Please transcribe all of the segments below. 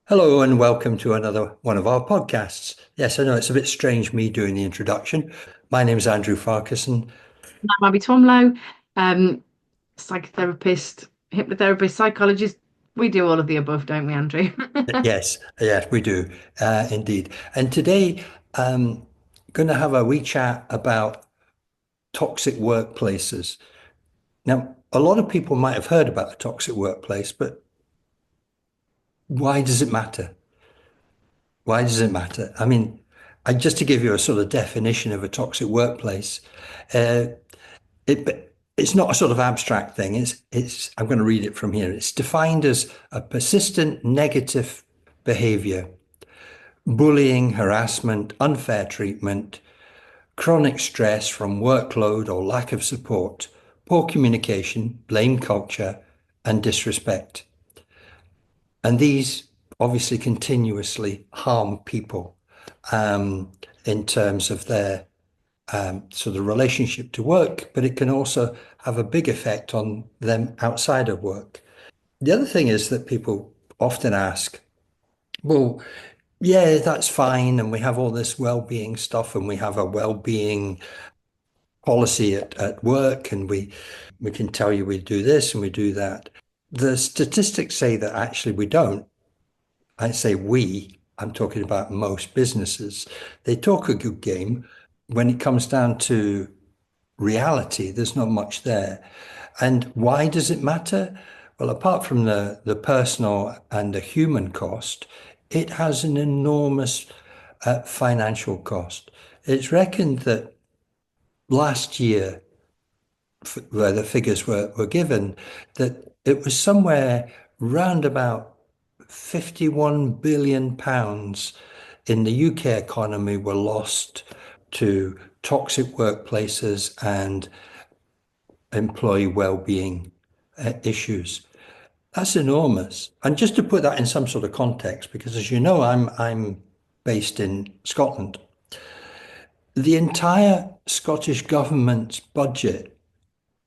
Hello and welcome to another one of our podcasts. Yes, I know it's a bit strange me doing the introduction. My name is Andrew Farquharson. I'm Abby Twomlow, um, psychotherapist, hypnotherapist, psychologist. We do all of the above, don't we, Andrew? Yes, we do, indeed. And today, going to have a wee chat about toxic workplaces. Now, a lot of people might have heard about a toxic workplace, but why does it matter? Why does it matter? I mean, just to give you a sort of definition of a toxic workplace, uh, it's not a sort of abstract thing. It's I'm going to read it from here. It's defined as a persistent negative behavior, bullying, harassment, unfair treatment, chronic stress from workload or lack of support, poor communication, blame culture, and disrespect. And these obviously continuously harm people in terms of their sort of relationship to work, but it can also have a big effect on them outside of work. The other thing is that people often ask, well, yeah, that's fine. And we have all this well-being stuff and we have a well-being policy at work and we can tell you we do this and we do that. The statistics say that actually we don't. I say we, I'm talking about most businesses. They talk a good game. When it comes down to reality, there's not much there. And why does it matter? Well, apart from the personal and the human cost, it has an enormous financial cost. It's reckoned that last year, where the figures were given, that it was somewhere round about 51 billion pounds in the UK economy were lost to toxic workplaces and employee well-being issues. That's enormous. And just to put that in some sort of context, because as you know, I'm based in Scotland. The entire Scottish government's budget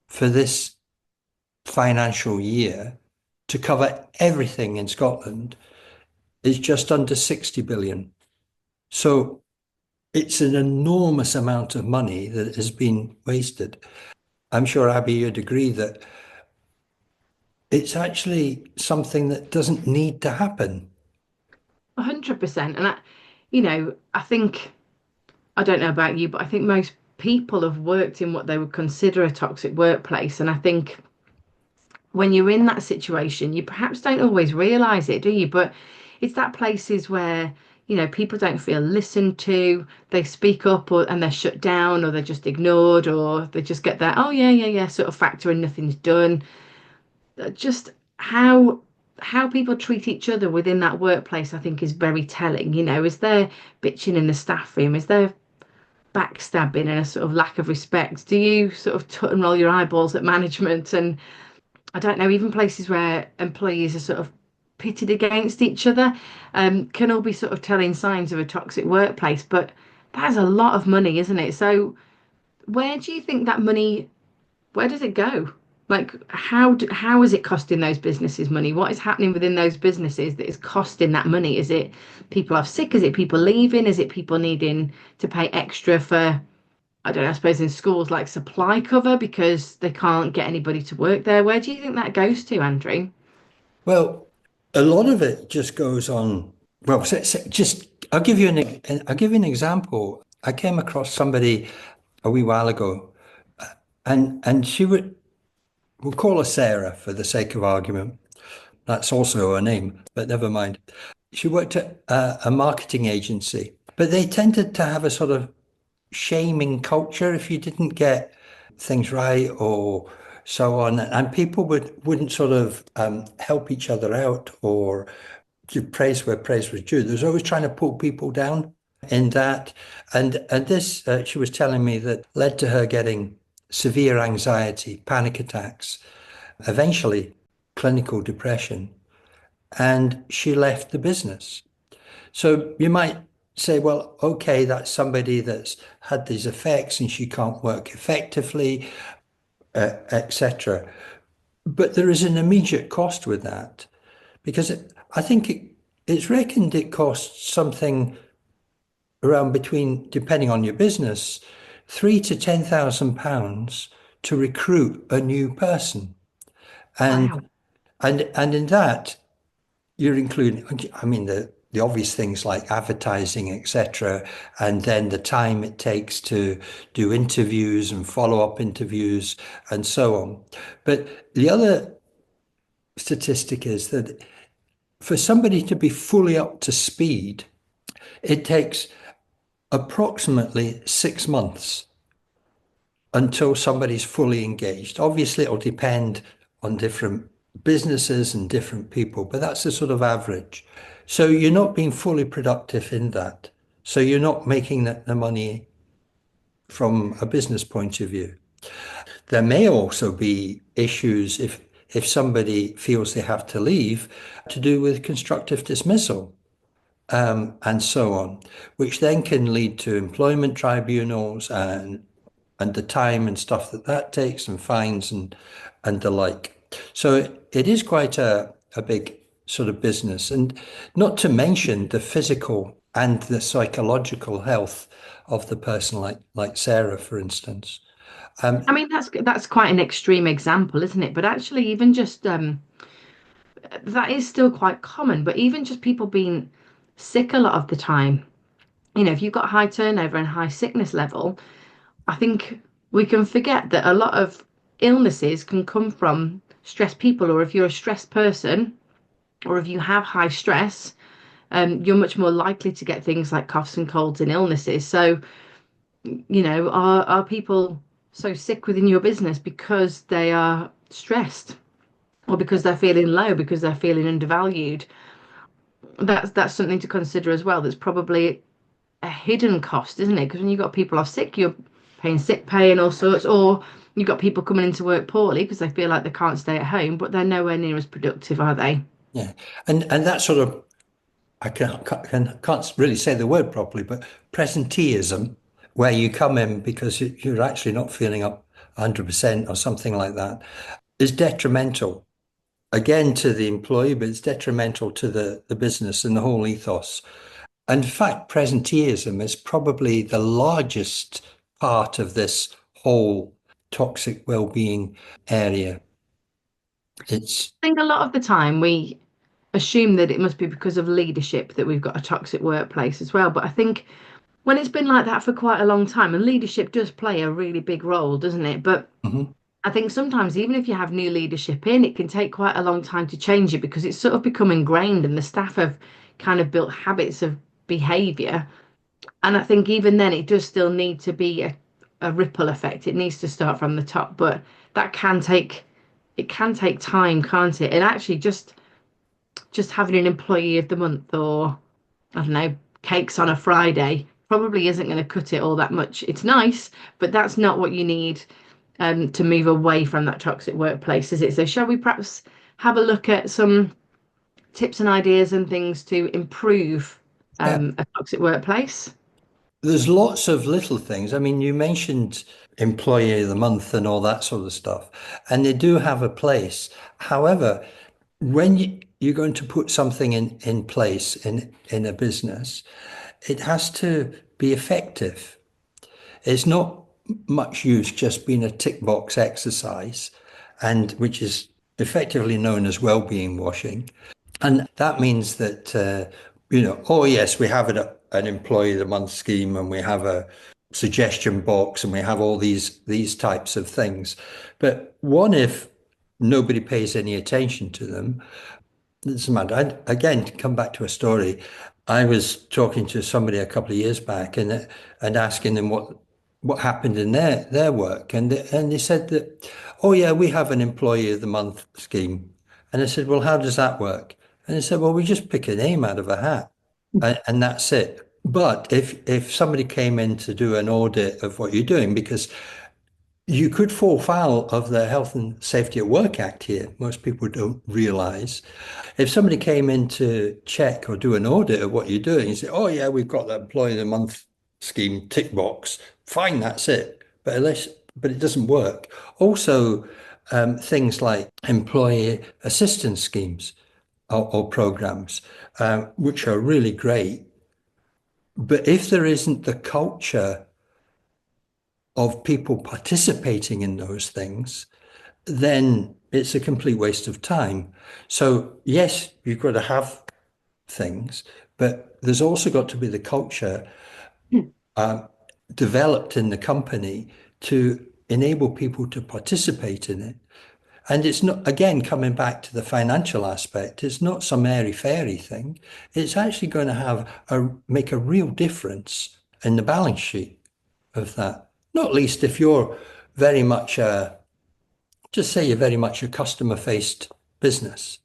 for this financial year to cover everything in Scotland is just under 60 billion. So it's an enormous amount of money that has been wasted. I'm sure, Abby, you'd agree that it's actually something that doesn't need to happen. 100%. I think, I don't know about you, but I think most people have worked in what they would consider a toxic workplace. And I think when you're in that situation, you perhaps don't always realize it, do you? But it's that places where, people don't feel listened to, they speak up and they're shut down or they're just ignored or they just get that, oh, yeah, yeah, yeah, sort of factor and nothing's done. Just how people treat each other within that workplace, I think, is very telling. Is there bitching in the staff room? Is there backstabbing and a sort of lack of respect? Do you sort of tut and roll your eyeballs at management? And I don't know, even places where employees are sort of pitted against each other, can all be sort of telling signs of a toxic workplace. But that is a lot of money, isn't it? So where do you think that money, where does it go? Like how is it costing those businesses money? What is happening within those businesses that is costing that money? Is it people off sick? Is it people leaving? Is it people needing to pay extra for, I don't know, I suppose in schools like supply cover because they can't get anybody to work there? Where do you think that goes to, Andrew? Well, a lot of it just goes on. Well, just I'll give you an example. I came across somebody a wee while ago, and she would we'll call her Sarah for the sake of argument. That's also her name, but never mind. She worked at a marketing agency, but they tended to have a sort of shaming culture if you didn't get things right or so on. And people wouldn't sort of help each other out or give praise where praise was due. There was always trying to pull people down in that. And this, she was telling me that led to her getting severe anxiety, panic attacks, eventually clinical depression. And she left the business. So you might say, well, okay, that's somebody that's had these effects and she can't work effectively, etc. But there is an immediate cost with that because I think it's reckoned it costs something around between, depending on your business, three to £10,000 to recruit a new person. And Wow. and in that you're including, I mean, the obvious things like advertising, etc., and then the time it takes to do interviews and follow-up interviews and so on. But the other statistic is that for somebody to be fully up to speed, it takes approximately 6 months until somebody's fully engaged. Obviously, it'll depend on different businesses and different people, but that's the sort of average. So you're not being fully productive in that. So you're not making the money from a business point of view. There may also be issues if somebody feels they have to leave to do with constructive dismissal, and so on, which then can lead to employment tribunals and the time and stuff that that takes and fines and the like. So it is quite a big sort of business, and not to mention the physical and the psychological health of the person, like Sarah, for instance. I mean, that's quite an extreme example, isn't it? But actually, even just that is still quite common. But even just people being sick a lot of the time, if you've got high turnover and high sickness level, I think we can forget that a lot of illnesses can come from stressed people, or if you're a stressed person, or if you have high stress, you're much more likely to get things like coughs and colds and illnesses. So, are people so sick within your business because they are stressed, or because they're feeling low, because they're feeling undervalued? That's something to consider as well. That's probably a hidden cost, isn't it? Because when you've got people off sick, you're paying sick pay and all sorts, or you've got people coming into work poorly because they feel like they can't stay at home, but they're nowhere near as productive, are they? Yeah, and that sort of, I can't really say the word properly, but presenteeism, where you come in because you're actually not feeling up 100% or something like that, is detrimental again to the employee, but it's detrimental to the business and the whole ethos. And in fact, presenteeism is probably the largest part of this whole toxic well-being area. It's I think a lot of the time we assume that it must be because of leadership that we've got a toxic workplace as well. But I think when it's been like that for quite a long time, and leadership does play a really big role, doesn't it? But Mhm. I think sometimes, even if you have new leadership in, it can take quite a long time to change it because it's sort of become ingrained and the staff have kind of built habits of behavior. And I think even then, it does still need to be a ripple effect. It needs to start from the top, but that can take time, can't it? And actually, just having an employee of the month, or I don't know, cakes on a Friday probably isn't going to cut it all that much. It's nice, but that's not what you need to move away from that toxic workplace, is it? So, shall we perhaps have a look at some tips and ideas and things to improve Yeah, a toxic workplace? there's lots of little things. I mean, you mentioned employee of the month and all that sort of stuff, and they do have a place. However, when you're going to put something in place in a business, it has to be effective. It's not much use just being a tick box exercise, and which is effectively known as well-being washing. And that means that, oh, yes, we have an employee of the month scheme and we have a suggestion box and we have all these types of things. But what if nobody pays any attention to them? It doesn't matter. Again, to come back to a story, I was talking to somebody a couple of years back and asking them what happened in their work, and they said that, oh yeah, we have an employee of the month scheme, and I said, well, how does that work? And they said, well, we just pick a name out of a hat, and that's it. But if somebody came in to do an audit of what you're doing, because you could fall foul of the Health and Safety at Work Act here, most people don't realize. If somebody came in to check or do an audit of what you're doing, you say, oh, yeah, we've got that employee of the month scheme tick box. Fine, that's it. But it doesn't work. Also, things like employee assistance schemes. or programs, which are really great. But if there isn't the culture of people participating in those things, then it's a complete waste of time. So yes, you've got to have things, but there's also got to be the culture developed in the company to enable people to participate in it. And it's not, again, coming back to the financial aspect, it's not some airy-fairy thing. It's actually going to make a real difference in the balance sheet of that. Not least if you're very much just say you're very much a customer-faced business.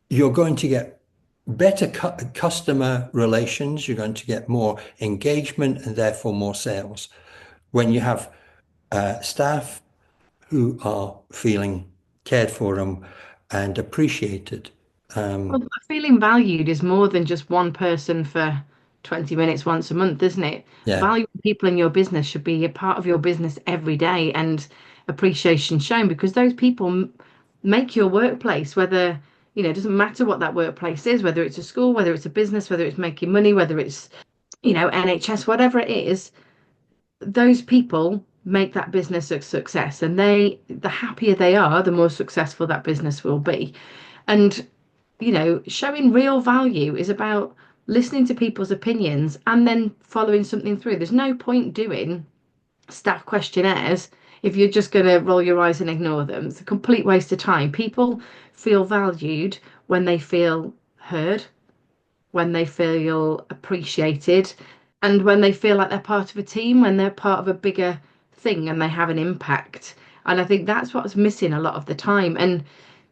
You're going to get better customer relations. You're going to get more engagement and therefore more sales when you have staff who are feeling cared for them and appreciated. Well, feeling valued is more than just one person for 20 minutes once a month, isn't it? Yeah, Valuing people in your business should be a part of your business every day and appreciation shown because those people make your workplace, whether, it doesn't matter what that workplace is, whether it's a school, whether it's a business, whether it's making money, whether it's, NHS, whatever it is, those people make that business a success. And the happier they are, the more successful that business will be. And showing real value is about listening to people's opinions and then following something through. There's no point doing staff questionnaires if you're just going to roll your eyes and ignore them. It's a complete waste of time. People feel valued when they feel heard, when they feel appreciated, and when they feel like they're part of a team, when they're part of a bigger thing and they have an impact. And I think that's what's missing a lot of the time. And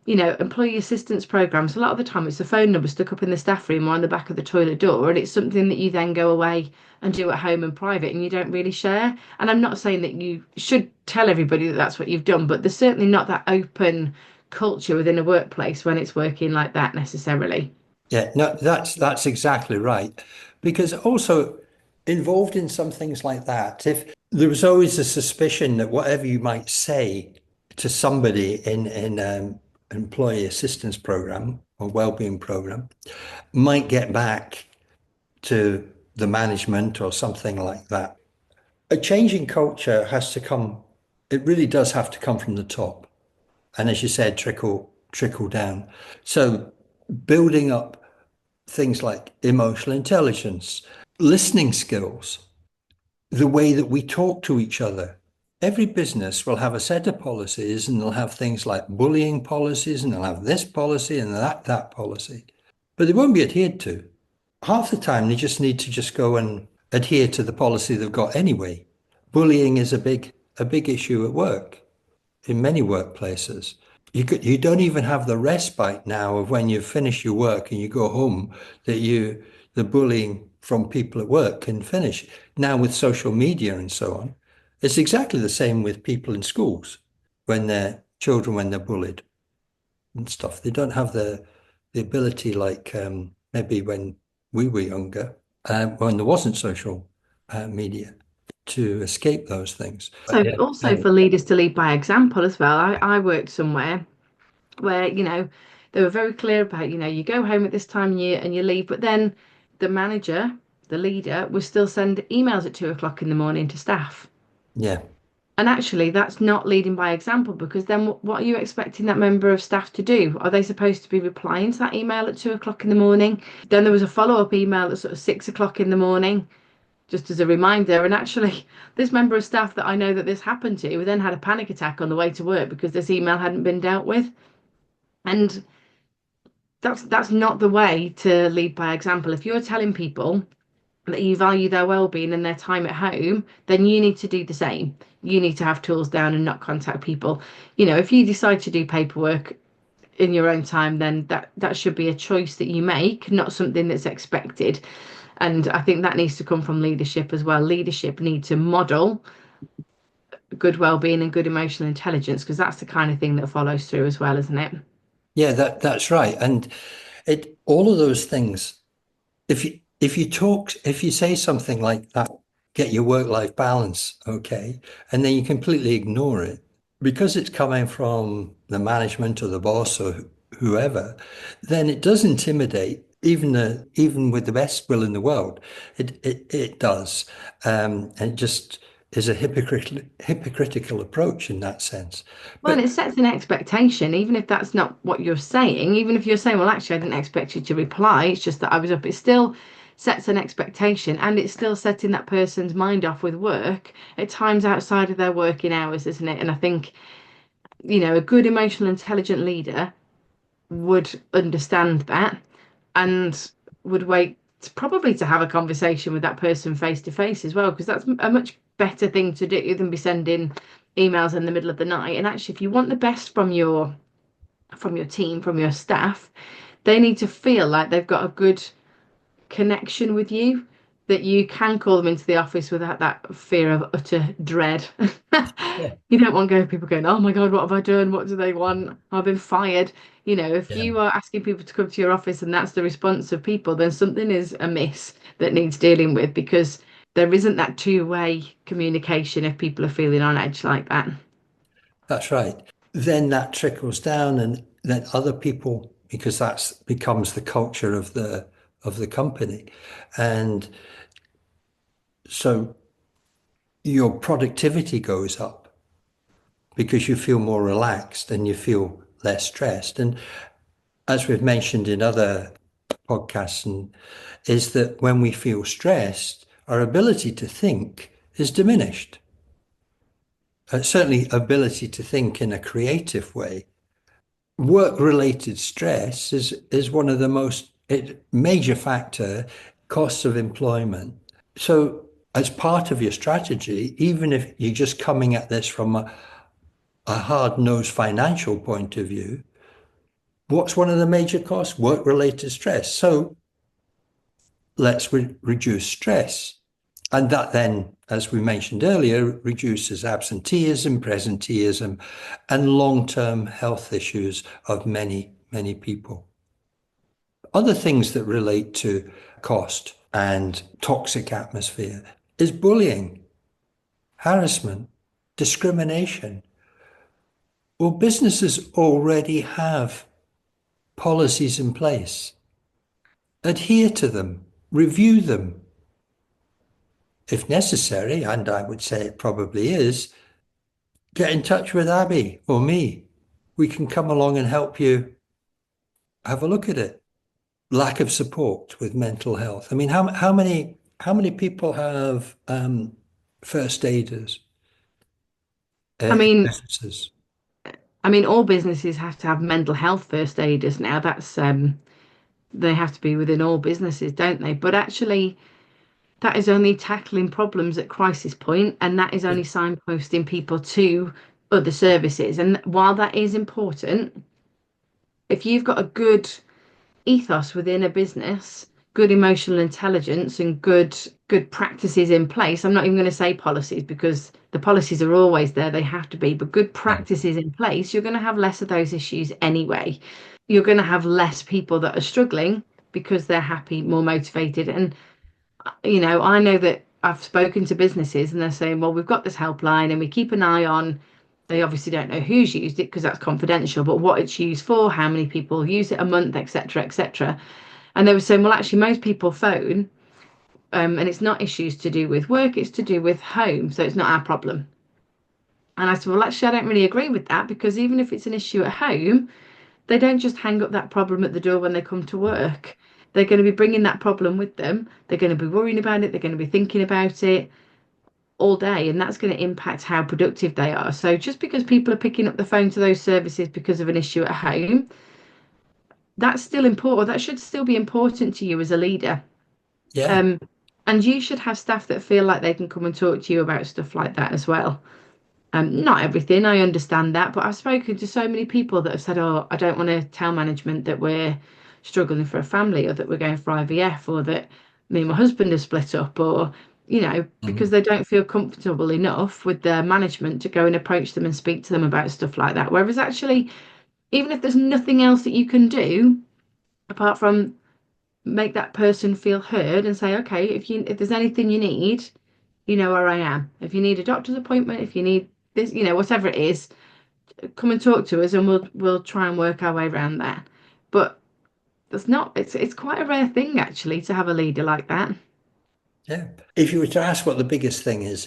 employee assistance programs, a lot of the time it's a phone number stuck up in the staff room or on the back of the toilet door, and it's something that you then go away and do at home and private and you don't really share. And I'm not saying that you should tell everybody that that's what you've done, but there's certainly not that open culture within a workplace when it's working like that necessarily. yeah, no, that's exactly right. Because also involved in some things like that, if there was always a suspicion that whatever you might say to somebody in employee assistance program or well-being program might get back to the management or something like that. A change in culture has to come, it really does have to come from the top. And as you said, trickle down. So building up things like emotional intelligence, listening skills, the way that we talk to each other. Every business will have a set of policies and they'll have things like bullying policies and they'll have this policy and that policy, but they won't be adhered to. Half the time they just need to just go and adhere to the policy they've got anyway. Bullying is a big issue at work in many workplaces. You don't even have the respite now of when you finish your work and you go home that the bullying from people at work can finish. Now with social media and so on, it's exactly the same with people in schools when they're children when they're bullied and stuff. They don't have the ability like maybe when we were younger, when there wasn't social media to escape those things. So Yeah. also for leaders to lead by example as well. I worked somewhere where, they were very clear about, you go home at this time and you leave, but then the manager, the leader, will still send emails at 2 o'clock in the morning to staff. Yeah. And actually, that's not leading by example because then what are you expecting that member of staff to do? Are they supposed to be replying to that email at 2 o'clock in the morning? Then there was a follow-up email at sort of 6 o'clock in the morning, just as a reminder. And actually, this member of staff that I know that this happened to then had a panic attack on the way to work because this email hadn't been dealt with. And that's not the way to lead by example. If you're telling people that you value their well-being and their time at home, then you need to do the same. You need to have tools down and not contact people. If you decide to do paperwork in your own time, then that should be a choice that you make, not something that's expected. And I think that needs to come from leadership as well. Leadership need to model good well-being and good emotional intelligence because that's the kind of thing that follows through as well, isn't it? Yeah, that's right. And it all of those things, if you say something like that, get your work-life balance, okay, and then you completely ignore it because it's coming from the management or the boss or whoever, then it does intimidate, even with the best will in the world. It does. And it just is a hypocritical approach in that sense. Well, and But it sets an expectation, even if that's not what you're saying, even if you're saying, well, actually, I didn't expect you to reply, it's just that I was up, it still sets an expectation and it's still setting that person's mind off with work at times outside of their working hours, isn't it? And I think, a good emotional intelligent leader would understand that and would wait probably to have a conversation with that person face to face as well, because that's a much better thing to do than be sending emails in the middle of the night. And actually, if you want the best from your team, from your staff, they need to feel like they've got a good connection with you, that you can call them into the office without that fear of utter dread. yeah, You don't want people going, oh my God, what have I done? What do they want? I've been fired. If yeah, you are asking people to come to your office and that's the response of people, then something is amiss that needs dealing with, because there isn't that two-way communication if people are feeling on edge like that. that's right. Then that trickles down, and then other people, because that's becomes the culture of the company. And so your productivity goes up because you feel more relaxed and you feel less stressed. And as we've mentioned in other podcasts, is that when we feel stressed, our ability to think is diminished. Certainly, ability to think in a creative way. Work-related stress is one of the major factor costs of employment. So, as part of your strategy, even if you're just coming at this from a hard-nosed financial point of view, what's one of the major costs? Work-related stress. So let's reduce stress. And that then, as we mentioned earlier, reduces absenteeism, presenteeism, and long-term health issues of many, many people. Other things that relate to cost and toxic atmosphere is bullying, harassment, discrimination. Well, businesses already have policies in place. Adhere to them, review them. If necessary, and I would say it probably is, get in touch with Abby or me. We can come along and help you have a look at it. Lack of support with mental health. I mean, how many people have first aiders I in mean, businesses? all businesses have to have mental health first aiders now. That's they have to be within all businesses, don't they? But actually, that is only tackling problems at crisis point, and that is only signposting people to other services. And while that is important, if you've got a good ethos within a business, good emotional intelligence and good practices in place, I'm not even going to say policies because the policies are always there, they have to be, but good Yeah, practices in place, you're going to have less of those issues anyway. You're going to have less people that are struggling because they're happy, more motivated. And I know that I've spoken to businesses and they're saying, well, we've got this helpline and we keep an eye on, they obviously don't know who's used it because that's confidential, but what it's used for, how many people use it a month, etc., etc. And they were saying, well, actually, most people phone, and it's not issues to do with work, it's to do with home, so it's not our problem. And I said, well, actually, I don't really agree with that, because even if it's an issue at home, they don't just hang up that problem at the door when they come to work. They're going to be bringing that problem with them. They're going to be worrying about it. They're going to be thinking about it all day, and that's going to impact how productive they are. So just because people are picking up the phone to those services because of an issue at home, that's still important. That should still be important to you as a leader. yeah, Um, and you should have staff that feel like they can come and talk to you about stuff like that as well. Not everything, I understand that, but I've spoken to so many people that have said, oh, I don't want to tell management that we're struggling for a family or that we're going for IVF or that me and my husband are split up, or, because mhm, they don't feel comfortable enough with their management to go and approach them and speak to them about stuff like that. Whereas actually, even if there's nothing else that you can do apart from make that person feel heard and say, okay, if there's anything you need, you know where I am. If you need a doctor's appointment, if you need this, whatever it is, come and talk to us and we'll try and work our way around that. but that's not, it's quite a rare thing actually to have a leader like that. Yeah. If you were to ask what the biggest thing is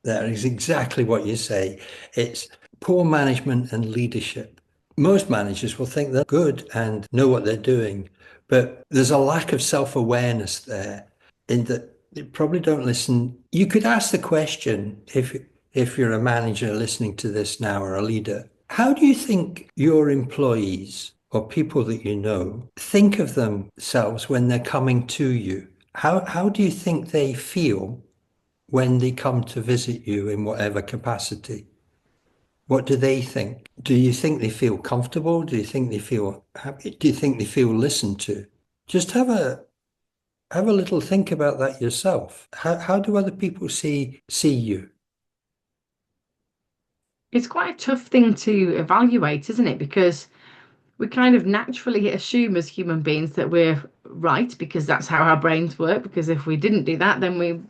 that is exactly what you say. It's poor management and leadership. Most managers will think they're good and know what they're doing, but there's a lack of self-awareness there in that they probably don't listen. You could ask the question if you're a manager listening to this now or a leader, how do you think your employees or people that you know think of themselves when they're coming to you? How do you think they feel when they come to visit you in whatever capacity? What do they think? Do you think they feel comfortable? Do you think they feel happy? Do you think they feel listened to? Just have a little think about that yourself. How do other people see you? It's quite a tough thing to evaluate, isn't it? Because we kind of naturally assume as human beings that we're right because that's how our brains work. Because if we didn't do that, then we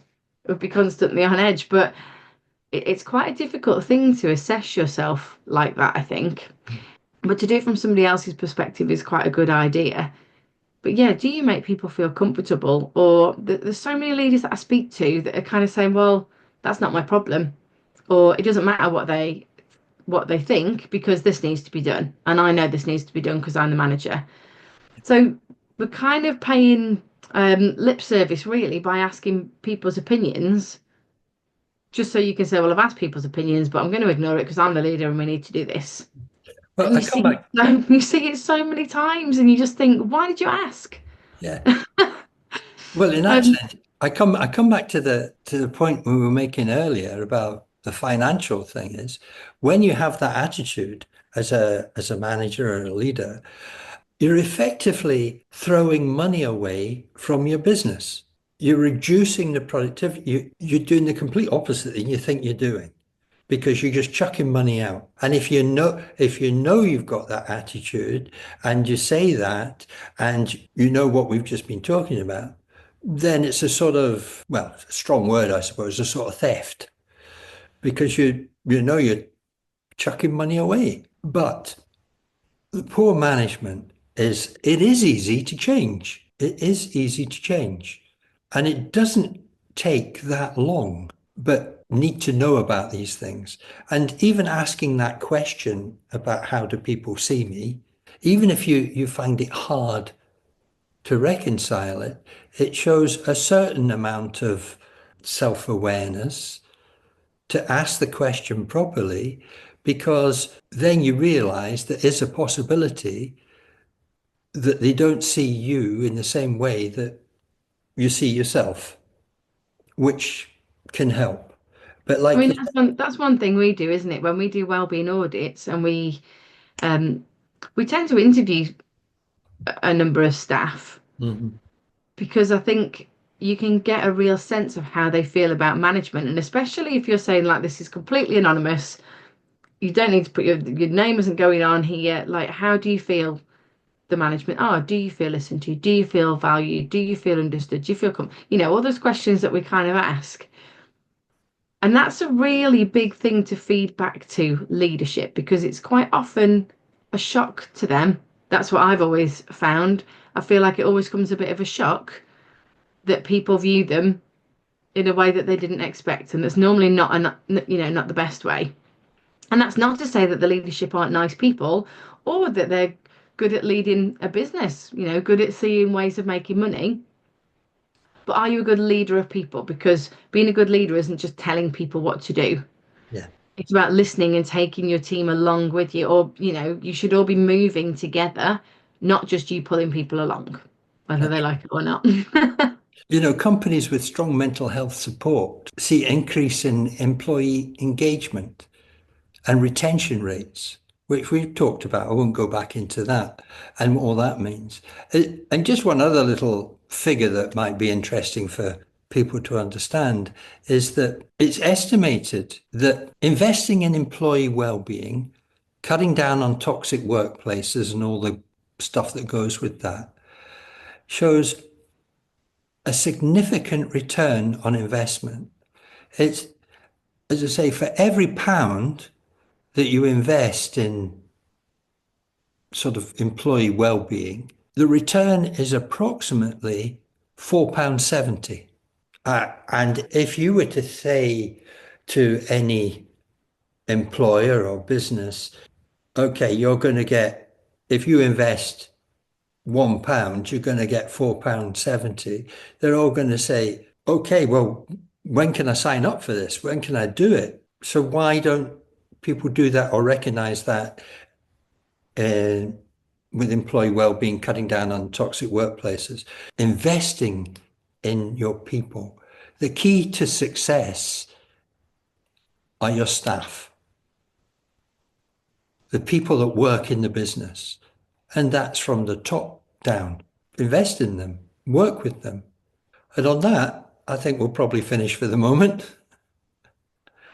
would be constantly on edge. But it's quite a difficult thing to assess yourself like that, I think. But to do it from somebody else's perspective is quite a good idea. But yeah, do you make people feel comfortable? Or there's so many leaders that I speak to that are kind of saying, well, that's not my problem. Or it doesn't matter what they think because this needs to be done. And I know this needs to be done because I'm the manager. So we're kind of paying lip service really by asking people's opinions, just so you can say, well, I've asked people's opinions, but I'm going to ignore it because I'm the leader and we need to do this. Well, And I come back. you see it so many times, and you just think, why did you ask? Yeah. Well, in that Um, sense, I come back to the point we were making earlier about the financial thing is when you have that attitude as a manager or a leader, you're effectively throwing money away from your business. You're reducing the productivity. You're doing the complete opposite thing you think you're doing because you're just chucking money out. And if you know you've got that attitude and you say that and you know what we've just been talking about, then it's a sort of, well, a strong word, I suppose, a sort of theft because you know you're chucking money away. But the poor management it is easy to change. It is easy to change. And it doesn't take that long, but need to know about these things. And even asking that question about how do people see me, even if you find it hard to reconcile it, it shows a certain amount of self-awareness to ask the question properly, because then you realize there is a possibility that they don't see you in the same way that you see yourself, which can help. But I like mean, you that's one thing we do, isn't it? When we do wellbeing audits and um, we tend to interview a number of staff Mhm. because I think you can get a real sense of how they feel about management, and especially if you're saying like this is completely anonymous, you don't need to put your name isn't going on here. Like, how do you feel the management? Oh, do you feel listened to? Do you feel valued? Do you feel understood? Do you feel all those questions that we kind of ask. And that's a really big thing to feed back to leadership because it's quite often a shock to them. That's what I've always found. I feel like it always comes a bit of a shock that people view them in a way that they didn't expect, and that's normally not the best way. And that's not to say that the leadership aren't nice people or that they're good at leading a business, good at seeing ways of making money. But are you a good leader of people? Because being a good leader isn't just telling people what to do. Yeah. It's about listening and taking your team along with you, or, you should all be moving together, not just you pulling people along, whether they like it or not. Companies with strong mental health support see increase in employee engagement and retention rates, which we've talked about. I won't go back into that and what all that means. And just one other little figure that might be interesting for people to understand is that it's estimated that investing in employee well-being, cutting down on toxic workplaces and all the stuff that goes with that, shows a significant return on investment. It's, as I say, for every pound that you invest in sort of employee well-being, the return is approximately £4.70. And if you were to say to any employer or business, okay, you're going to get, if you invest £1, you're going to get £4.70. They're all going to say, okay, well, when can I sign up for this? When can I do it? So why don't people do that or recognize that uh, with employee well-being, cutting down on toxic workplaces, investing in your people? The key to success are your staff, the people that work in the business. And that's from the top down. Invest in them, work with them. And on that, I think we'll probably finish for the moment.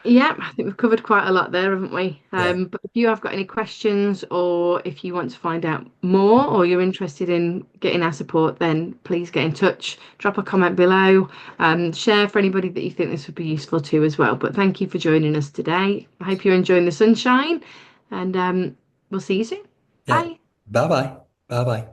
Yeah, I think we've covered quite a lot there, haven't we? Yeah, But if you have got any questions or if you want to find out more or you're interested in getting our support, then please get in touch. Drop a comment below. Share for anybody that you think this would be useful to as well. But thank you for joining us today. I hope you're enjoying the sunshine and we'll see you soon. yeah. Bye. Bye bye. Bye bye.